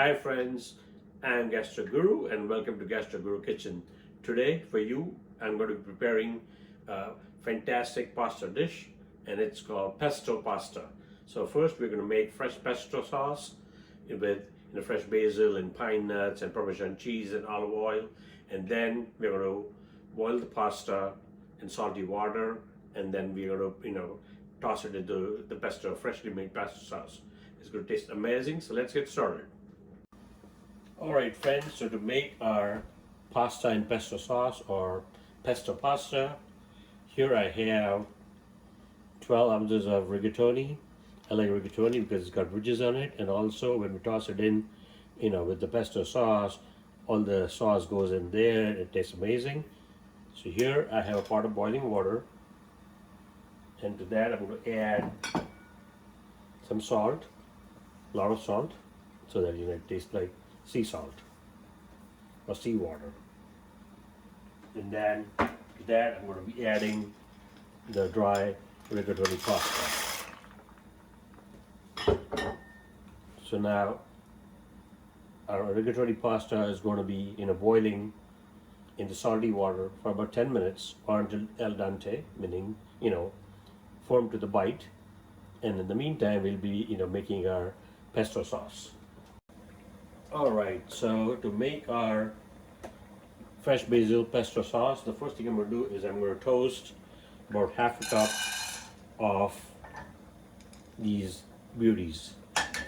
Hi friends, I'm Gastroguru and welcome to Gastroguru Kitchen. Today for you, I'm going to be preparing a fantastic pasta dish and it's called pesto pasta. So first we're going to make fresh pesto sauce with fresh basil and pine nuts and Parmesan cheese and olive oil, and then we're going to boil the pasta in salty water, and then we're going to toss it into the pesto, freshly made pesto sauce. It's going to taste amazing, so let's get started. Alright friends, so to make our pasta in pesto sauce or pesto pasta, here I have 12 ounces of rigatoni. I like rigatoni because it's got ridges on it, and also when we toss it in, with the pesto sauce, all the sauce goes in there and it tastes amazing. So here I have a pot of boiling water, and to that I'm going to add some salt, a lot of salt, so that it tastes like sea salt or sea water. And then to that I'm going to be adding the dry rigatoni pasta. So now our rigatoni pasta is going to be boiling in the salty water for about 10 minutes or until al dente, meaning firm to the bite. And in the meantime we'll be making our pesto sauce. Alright, so to make our fresh basil pesto sauce, the first thing I'm going to do is I'm going to toast about half a cup of these beauties.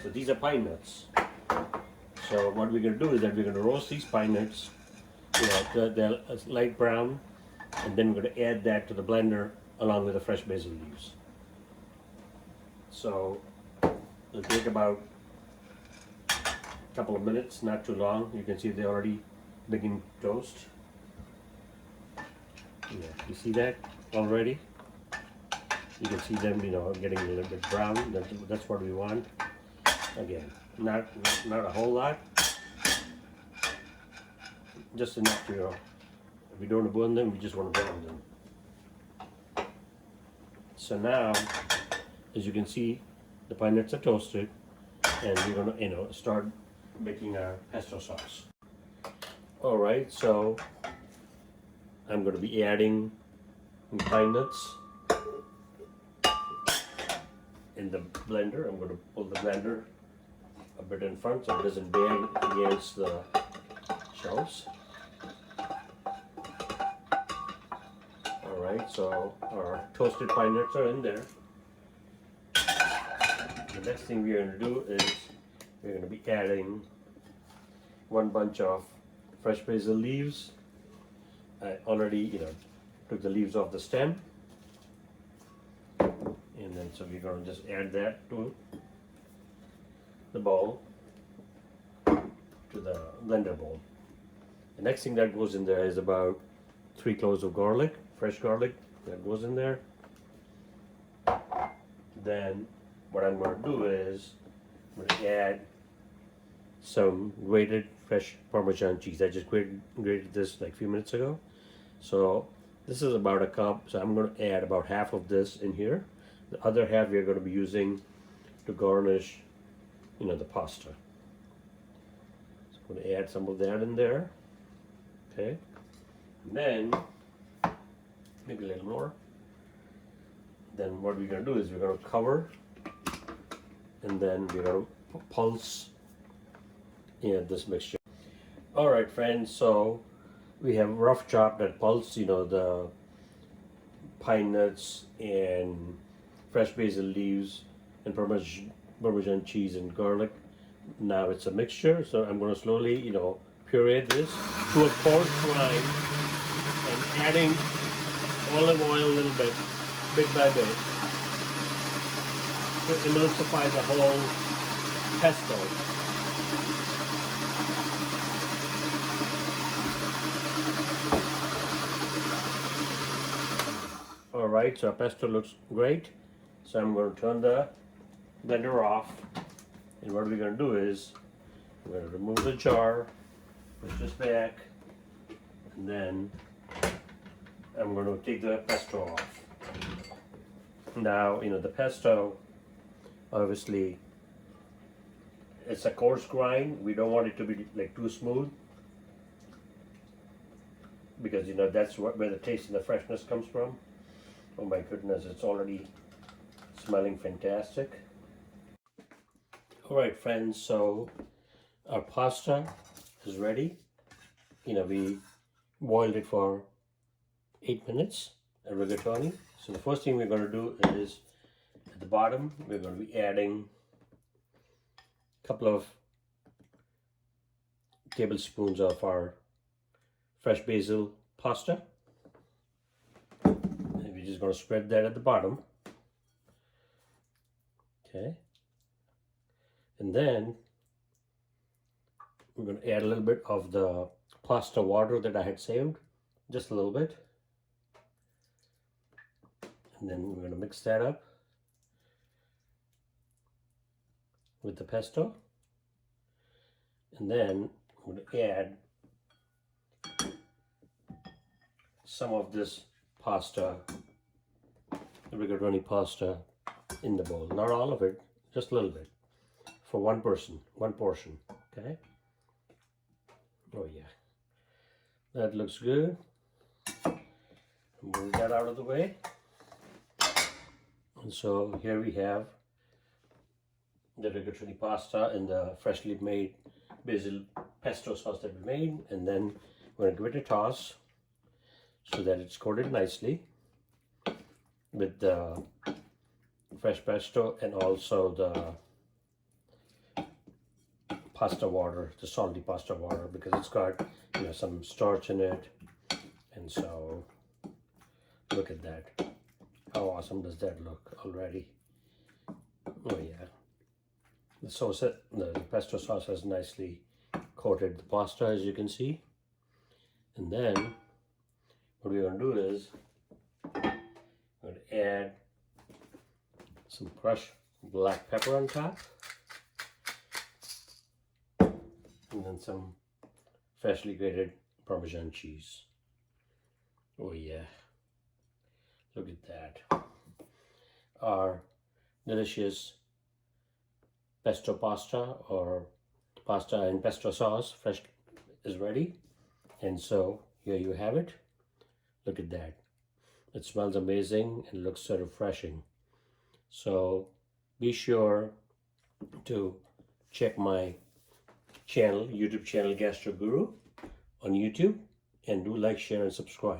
So these are pine nuts. So what we're going to do is that we're going to roast these pine nuts, they're light brown, and then we're going to add that to the blender along with the fresh basil leaves. So it'll take about couple of minutes, not too long. You can see they already begin to toast. Yeah, you see that already? You can see them, getting a little bit brown. That's what we want. Again, not a whole lot, just enough to, if we don't want to burn them, we just want to brown them. So now, as you can see, the pine nuts are toasted, and we're going to, start making our pesto sauce. Alright, so I'm going to be adding pine nuts in the blender. I'm going to pull the blender a bit in front so it doesn't bang against the shelves. Alright, so our toasted pine nuts are in there. The next thing we're going to do is we're going to be adding one bunch of fresh basil leaves. I already, took the leaves off the stem, and then so we're going to just add that to the bowl, to the blender bowl. The next thing that goes in there is about 3 cloves of garlic, fresh garlic, that goes in there. Then what I'm going to do is I'm going to add some grated fresh Parmesan cheese. I just grated this like a few minutes ago. So this is about a cup, so I'm going to add about half of this in here. The other half we're going to be using to garnish the pasta. So I'm going to add some of that in there. Okay, and then maybe a little more. Then what we're going to do is we're going to cover, and then we're going to pulse this mixture. Alright friends, so we have rough chopped and pulse, the pine nuts and fresh basil leaves and Parmesan cheese and garlic. Now it's a mixture, so I'm going to slowly, puree this to a coarse rind and adding olive oil a little bit by bit, to emulsify the whole pesto. Alright, so our pesto looks great. So I'm going to turn the blender off. And what we're going to do is we're going to remove the jar, push this back, and then I'm going to take the pesto off. Now, the pesto obviously it's a coarse grind. We don't want it to be like too smooth, because that's where the taste and the freshness comes from. Oh my goodness, it's already smelling fantastic. All right, friends, so our pasta is ready. We boiled it for 8 minutes at rigatoni. So the first thing we're going to do is, at the bottom, we're going to be adding a couple of tablespoons of our fresh basil pasta. And we're just going to spread that at the bottom. Okay. And then we're going to add a little bit of the pasta water that I had saved, just a little bit. And then we're going to mix that up with the pesto. And then I'm going to add some of this pasta, the rigatoni pasta, in the bowl. Not all of it, just a little bit. For one portion, okay? Oh yeah, that looks good. Move that out of the way. And so here we have the rigatoni pasta and the freshly made basil pesto sauce that we made. And then we're going to give it a toss so that it's coated nicely with the fresh pesto and also the pasta water, the salty pasta water, because it's got some starch in it. And so look at that. How awesome does that look already? Oh yeah. The sauce, the pesto sauce has nicely coated the pasta, as you can see. And then what we're going to do is we're going to add some crushed black pepper on top, and then some freshly grated Parmesan cheese. Oh yeah, look at that. Our delicious pesto pasta, or pasta and pesto sauce, fresh, is ready. And so here you have it. Look at that. It smells amazing and looks so refreshing. So be sure to check my channel, YouTube channel, Gastroguru, on YouTube, and do like, share, and subscribe.